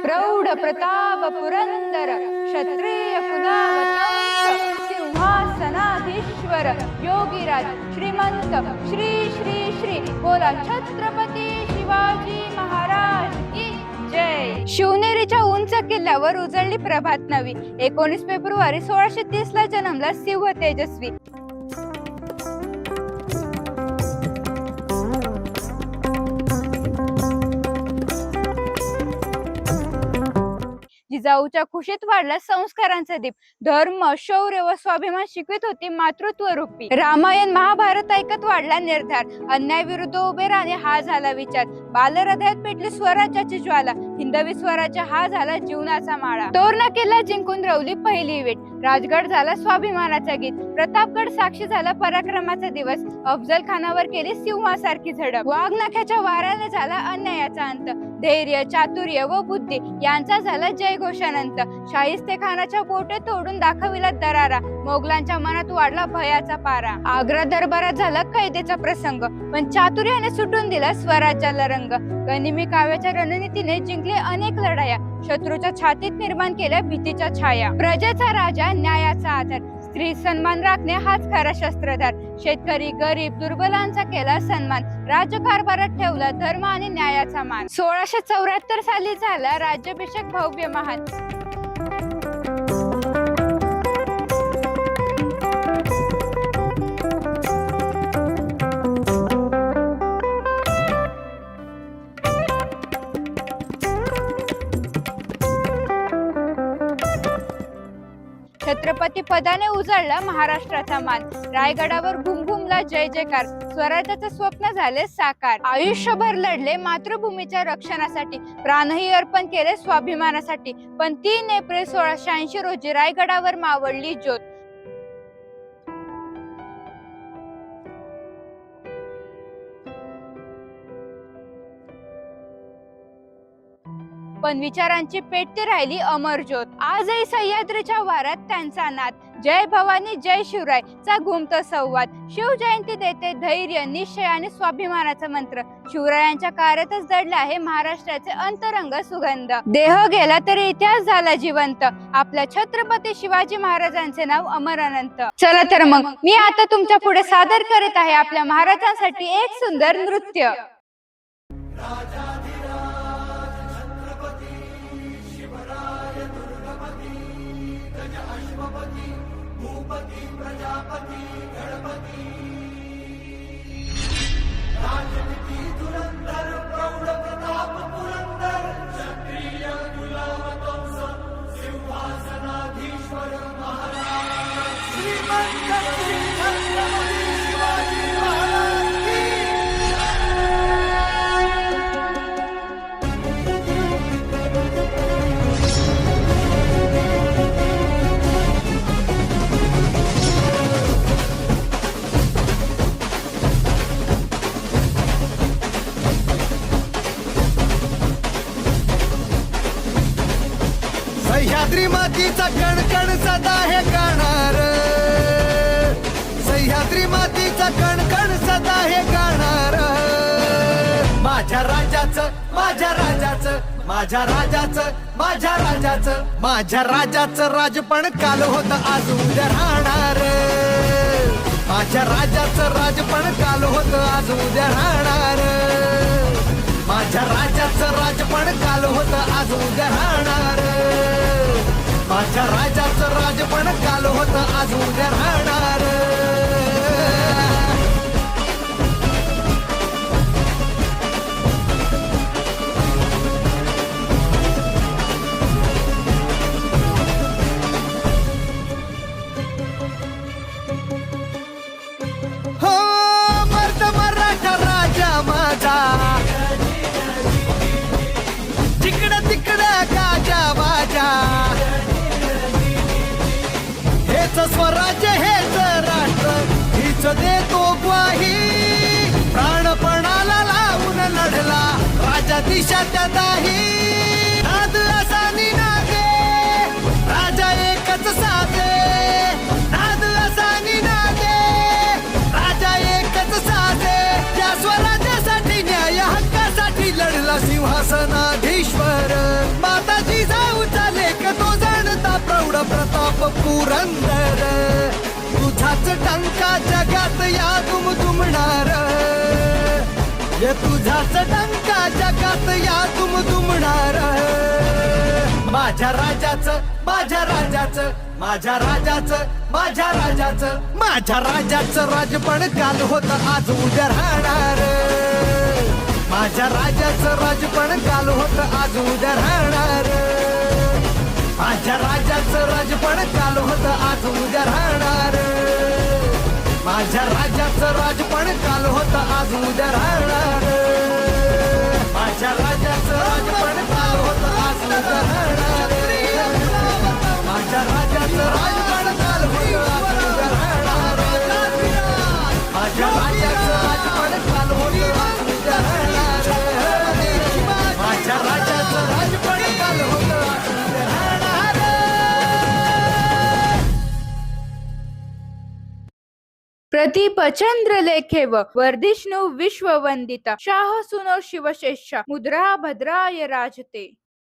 प्रौढ प्रताप पुरंदर क्षत्रिय कुलावतंस सिंहासनाधीश्वर योगीराज श्रीमंत श्री श्री श्री बोला छत्रपती शिवाजी महाराज की जय। शिवनेरीच्या उंच किल्ल्यावर उजळली प्रभात नवी। 19 फेब्रुवारी 1630 ला जन्मला सिंह तेजस्वी। जिजाऊच्या खुशीत वाढला संस्कारांचा दीप। धर्म शौर्य व स्वाभिमान शिकवित होती मातृत्व रूपी। रामायण महाभारत ऐकत वाढला निर्धार। अन्याय विरुद्ध उभे राहणे हा झाला विचार। बालहृदयात पेटली स्वराज्याची ज्वाला। हिंदवी स्वराज्य हा झाला जीवनाचा माळा। तोरणा किल्ला जिंकून रवली पहिली वेट। राजगड झाला स्वाभिमानाचा गीत। प्रतापगड साक्षी झाला पराक्रमाचा दिवस। अफजल खानावर केली सिंहासारखी झडप। वाघनख्याच्या वाऱ्याने झाला अन्यायाचा अंत। धैर्य चातुर्य व बुद्धी यांचा झाला जयघोषानंत। शाहिस्ते खानाच्या बोटे तोडून दाखविला दरारा। मोगलांच्या मनात वाढला भयाचा पारा। आग्रा दरबारात झाला कैदेचा प्रसंग, पण चातुर्याने सुटून दिला स्वराज्याला रंग। गनिमी काव्याच्या रणनीतीने जिंकले अनेक लढाया। शत्रूच्या छातीत निर्माण केल्या भीतीच्या छाया। प्रजेचा राजा न्यायाचा आधार। स्त्री सन्मान राखणे हाच खरा शस्त्रधार। शेतकरी गरीब दुर्बलांचा केला सन्मान। राज्यकारभारात ठेवला धर्म आणि न्यायाचा मान। 1674 साली झाला राज्याभिषेक भव्य महान। छत्रपती पदाने उजळला महाराष्ट्राचा मान। रायगडावर घुमघुमला जय जयकार। स्वराज्याचे स्वप्न झाले साकार। आयुष्यभर लढले मातृभूमीच्या रक्षणासाठी। प्राणही अर्पण केले स्वाभिमानासाठी। पण 3 एप्रिल 1680 रोजी रायगडावर मावळली ज्योत। पण विचारांची पेटती राहिली अमर ज्योत। आजही सह्याद्रीच्या वारात त्यांचा नाद। जय भवानी जय शिवराय चा घुमतो संवाद। शिवजयंती देते धैर्य निश्चय आणि स्वाभिमानाचा मंत्र। शिवरायांच्या कार्यातच दडले आहे महाराष्ट्राचे अंतरंग सुगंध। देह गेला तरी इतिहास झाला जिवंत। आपल्या छत्रपती शिवाजी महाराजांचे नाव अमर अनंत। चला तर मग मी आता तुमच्या पुढे सादर करीत आहे आपल्या महाराजांसाठी एक सुंदर नृत्य। भूपति प्रजापति गणपति राजनीति धुरंधर प्रौढ प्रताप पुरंदर क्षत्रिय कुलावतंस सिंहासनाधीश्वर महाराज श्रीमंत श्री छत्रपती शिवाजी महाराज की सह्याद्री मातीचा कणकण सदा हे गाणार। सह्याद्री मातीचा कणकण सदा हे गाणार। माझ्या राजाचं माझ्या राजाचं माझ्या राजाचं माझ्या राजाचं माझ्या राजाचं राजपण काल होत आज उद्या राहणार। माझ्या राजाचं राजपण काल होत आज उद्या राहणार। माझ्या राजाचं राजपण काल होत आज उद्या राहणार। माझ्या राजाचं राजपण काल होत आज उद्या राहणार। हो मर्द मराठा राजा माझा। जिकडं तिकडं गाजा वाजा। हेच स्वराज्य हेच राष्ट्र हीच देतो ग्वाही। प्राणपणाला लावून लढला राजा दिशा त्या दाही। नाद असा निनादे राजा एकच साधे। नाद असा निनादे राजा एकच साधे। त्या स्वराज्यासाठी न्याय हक्कासाठी लढला सिंहासनाधीश्वर। माता पुरंदर तुझाच टंका जगात या दुमदुमणार ये तुझाच टंका जगात या दुमदुमणार माझ्या राजाचं माझ्या राजाचं माझ्या राजाचं माझ्या राजाचं माझ्या राजाचं राजपण काल होत आज उद्या राहणार माझ्या राजाचं राजपण काल होत आज उद्या राहणार माझ्या राजाचं राजपण काल होत आज उद्या राहणार माझ्या राजाचं राजपण काल होत आज उद्या राहणार माझ्या राजाचं राजपण काल होत आज उद्या राहणार माझ्या राजाचं राजपण काल होत आज उद्या राहणार माझ्या राजाचं राजपण काल होत आज उद्या राहणार माझ्या राजाचं राजपण काल होत आज उद्या राहणार प्रदीप चंद्र लेखेव वर्धिष्णु विश्ववंदिता शाह सुनो शिवशेषा मुद्रा भद्राय राजते।